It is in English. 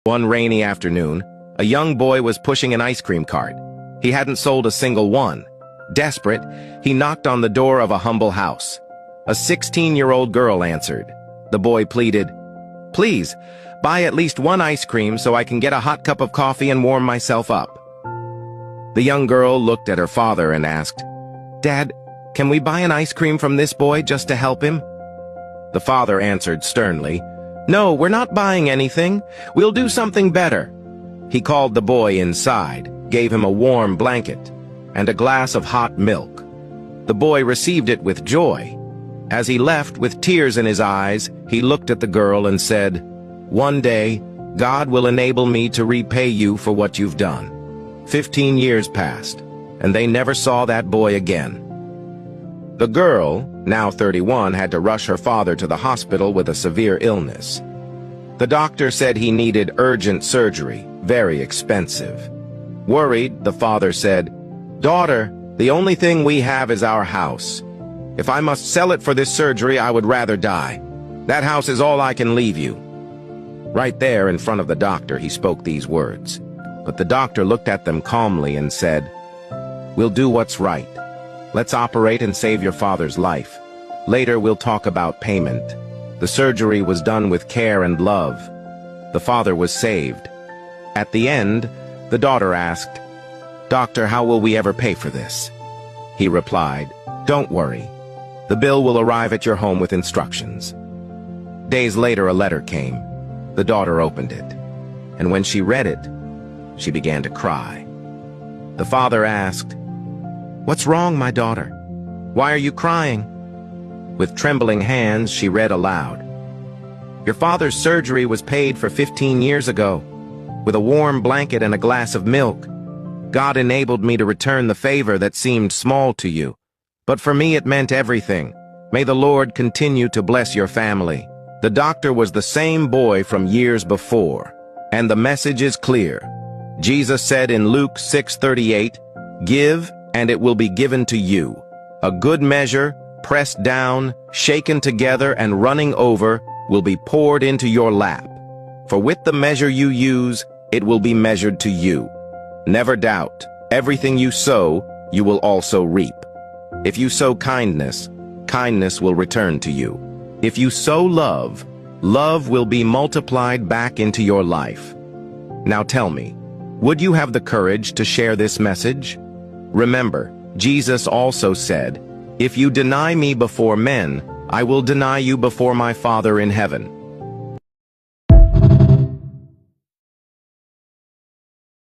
One rainy afternoon, a young boy was pushing an ice cream cart. He hadn't sold a single one. Desperate, he knocked on the door of a humble house. A 16-year-old girl answered. The boy pleaded, "Please, buy at least one ice cream so I can get a hot cup of coffee and warm myself up." The young girl looked at her father and asked, "Dad, can we buy an ice cream from this boy just to help him?" The father answered sternly, "No, we're not buying anything. We'll do something better." He called the boy inside, gave him a warm blanket, and a glass of hot milk. The boy received it with joy. As he left with tears in his eyes, he looked at the girl and said, "One day, God will enable me to repay you for what you've done." 15 years passed, and they never saw that boy again. The girl, now 31, had to rush her father to the hospital with a severe illness. The doctor said he needed urgent surgery, very expensive. Worried, the father said, "Daughter, the only thing we have is our house. If I must sell it for this surgery, I would rather die. That house is all I can leave you." Right there in front of the doctor, he spoke these words. But the doctor looked at them calmly and said, "We'll do what's right. Let's operate and save your father's life. Later we'll talk about payment." The surgery was done with care and love. The father was saved. At the end, the daughter asked, "Doctor, how will we ever pay for this?" He replied, "Don't worry. The bill will arrive at your home with instructions." Days later, a letter came. The daughter opened it, and when she read it, she began to cry. The father asked, "What's wrong, my daughter? Why are you crying?" With trembling hands, she read aloud, "Your father's surgery was paid for 15 years ago. With a warm blanket and a glass of milk, God enabled me to return the favor that seemed small to you. But for me it meant everything. May the Lord continue to bless your family." The doctor was the same boy from years before, and the message is clear. Jesus said in Luke 6:38, "Give, and it will be given to you. A good measure, pressed down, shaken together, and running over, will be poured into your lap. For with the measure you use, it will be measured to you." Never doubt, everything you sow, you will also reap. If you sow kindness, kindness will return to you. If you sow love, love will be multiplied back into your life. Now tell me, would you have the courage to share this message? Remember, Jesus also said, "If you deny me before men, I will deny you before my Father in heaven."